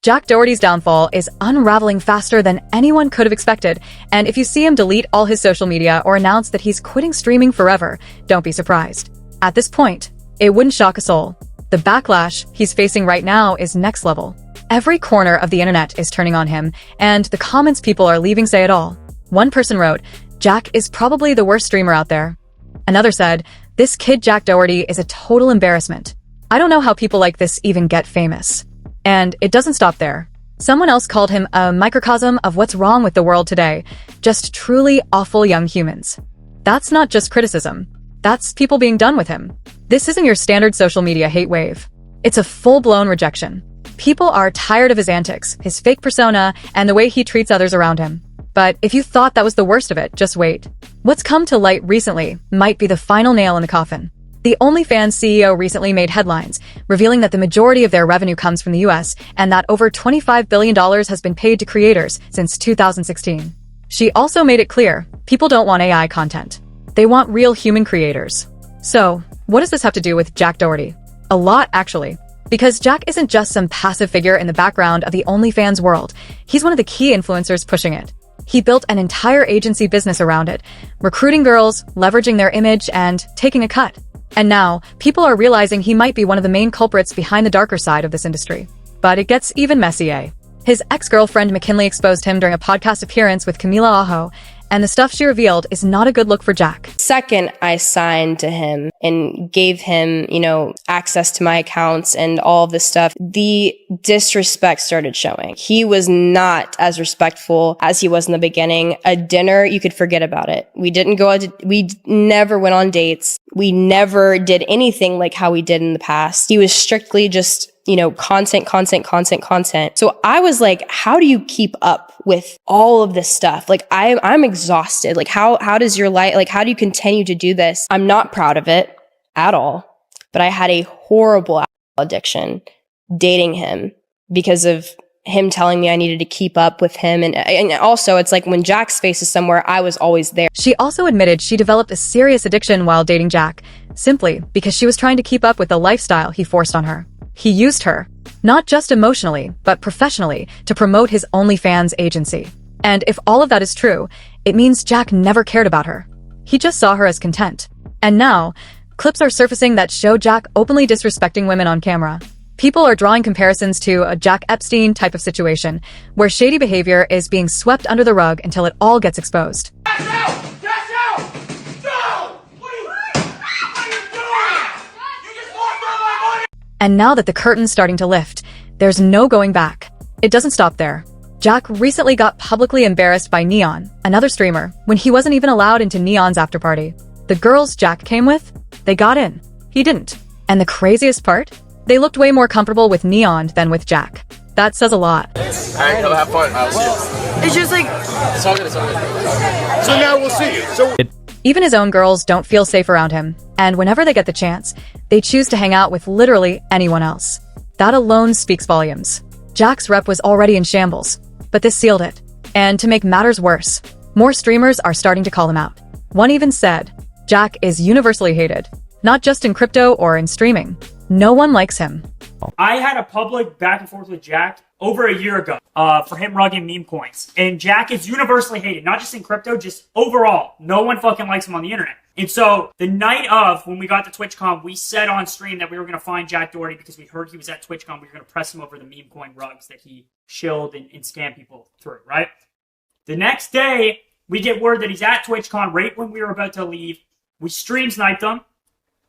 Jack Doherty's downfall is unraveling faster than anyone could have expected, and if you see him delete all his social media or announce that he's quitting streaming forever, don't be surprised. At this point, it wouldn't shock a soul. The backlash he's facing right now is next level. Every corner of the internet is turning on him, and the comments people are leaving say it all. One person wrote, "Jack is probably the worst streamer out there." Another said, "This kid Jack Doherty is a total embarrassment. I don't know how people like this even get famous." And it doesn't stop there. Someone else called him a microcosm of what's wrong with the world today, just truly awful young humans. That's not just criticism. That's people being done with him. This isn't your standard social media hate wave. It's a full-blown rejection. People are tired of his antics, his fake persona, and the way he treats others around him. But if you thought that was the worst of it, just wait. What's come to light recently might be the final nail in the coffin. The OnlyFans CEO recently made headlines, revealing that the majority of their revenue comes from the US and that over $25 billion has been paid to creators since 2016. She also made it clear, people don't want AI content. They want real human creators. So, what does this have to do with Jack Doherty? A lot, actually. Because Jack isn't just some passive figure in the background of the OnlyFans world. He's one of the key influencers pushing it. He built an entire agency business around it, recruiting girls, leveraging their image, and taking a cut. And now, people are realizing he might be one of the main culprits behind the darker side of this industry. But it gets even messier. His ex-girlfriend McKinley exposed him during a podcast appearance with Camila Aho, and the stuff she revealed is not a good look for Jack. Second, I signed to him and gave him, access to my accounts and all of this stuff. The disrespect started showing. He was not as respectful as he was in the beginning. A dinner, you could forget about it. We never went on dates. We never did anything like how we did in the past. He was strictly just content. So I was like, how do you keep up with all of this stuff? Like, I'm exhausted. Like, how does your life, like, how do you continue to do this? I'm not proud of it at all, but I had a horrible addiction dating him because of him telling me I needed to keep up with him. And also, it's like when Jack's face is somewhere, I was always there. She also admitted she developed a serious addiction while dating Jack, simply because she was trying to keep up with the lifestyle he forced on her. He used her, not just emotionally, but professionally, to promote his OnlyFans agency. And if all of that is true, it means Jack never cared about her. He just saw her as content. And now, clips are surfacing that show Jack openly disrespecting women on camera. People are drawing comparisons to a Jack Epstein type of situation, where shady behavior is being swept under the rug until it all gets exposed. And now that the curtain's starting to lift, there's no going back. It doesn't stop there. Jack recently got publicly embarrassed by Neon, another streamer, when he wasn't even allowed into Neon's afterparty. The girls Jack came with, they got in. He didn't. And the craziest part? They looked way more comfortable with Neon than with Jack. That says a lot. Alright, have fun. I'll see you. It's just like... It's all good, it's all good. So now we'll see you. Even his own girls don't feel safe around him, and whenever they get the chance, they choose to hang out with literally anyone else. That alone speaks volumes. Jack's rep was already in shambles, but this sealed it. And to make matters worse, more streamers are starting to call him out. One even said, Jack is universally hated, not just in crypto or in streaming. No one likes him. I had a public back and forth with Jack over a year ago for him rugging meme coins. And Jack is universally hated, not just in crypto, just overall. No one fucking likes him on the internet. And so the night of, when we got to TwitchCon, we said on stream that we were going to find Jack Doherty because we heard he was at TwitchCon. We were going to press him over the meme coin rugs that he shilled and scammed people through, right? The next day, we get word that he's at TwitchCon right when we were about to leave. We stream sniped him.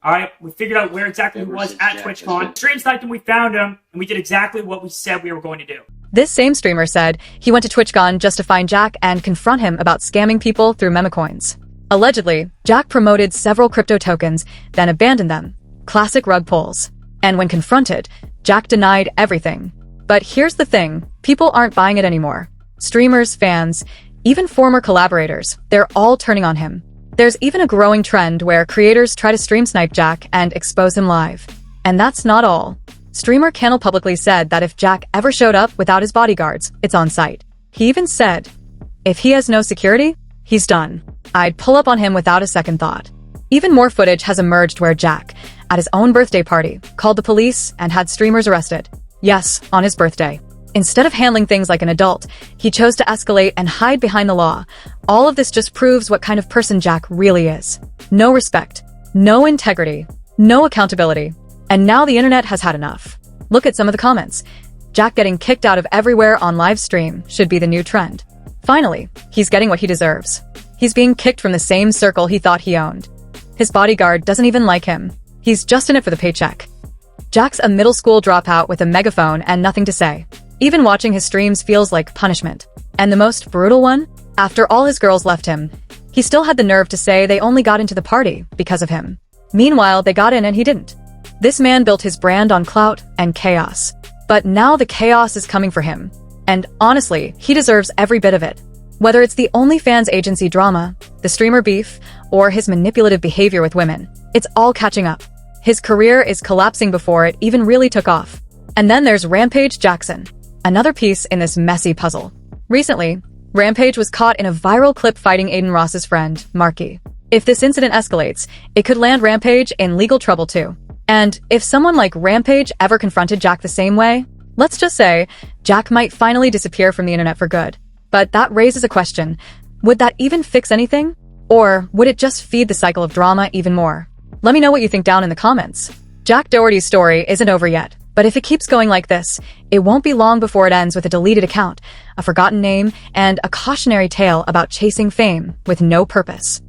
All right, we figured out where exactly he was at TwitchCon. Stream sniped him, we found him, and we did exactly what we said we were going to do. This same streamer said he went to TwitchCon just to find Jack and confront him about scamming people through meme coins. Allegedly, Jack promoted several crypto tokens, then abandoned them. Classic rug pulls. And when confronted, Jack denied everything. But here's the thing, people aren't buying it anymore. Streamers, fans, even former collaborators, they're all turning on him. There's even a growing trend where creators try to stream snipe Jack and expose him live. And that's not all. Streamer Cannell publicly said that if Jack ever showed up without his bodyguards, it's on site. He even said, if he has no security, he's done. I'd pull up on him without a second thought. Even more footage has emerged where Jack, at his own birthday party, called the police and had streamers arrested. Yes, on his birthday. Instead of handling things like an adult, he chose to escalate and hide behind the law. All of this just proves what kind of person Jack really is. No respect, no integrity, no accountability. And now the internet has had enough. Look at some of the comments. Jack getting kicked out of everywhere on live stream should be the new trend. Finally, he's getting what he deserves. He's being kicked from the same circle he thought he owned. His bodyguard doesn't even like him. He's just in it for the paycheck. Jack's a middle school dropout with a megaphone and nothing to say. Even watching his streams feels like punishment. And the most brutal one? After all his girls left him, he still had the nerve to say they only got into the party because of him. Meanwhile, they got in and he didn't. This man built his brand on clout and chaos. But now the chaos is coming for him. And honestly, he deserves every bit of it. Whether it's the OnlyFans agency drama, the streamer beef, or his manipulative behavior with women, it's all catching up. His career is collapsing before it even really took off. And then there's Rampage Jackson, another piece in this messy puzzle. Recently, Rampage was caught in a viral clip fighting Aiden Ross's friend, Marky. If this incident escalates, it could land Rampage in legal trouble too. And if someone like Rampage ever confronted Jack the same way, let's just say, Jack might finally disappear from the internet for good. But that raises a question. Would that even fix anything? Or would it just feed the cycle of drama even more? Let me know what you think down in the comments. Jack Doherty's story isn't over yet, but if it keeps going like this, it won't be long before it ends with a deleted account, a forgotten name, and a cautionary tale about chasing fame with no purpose.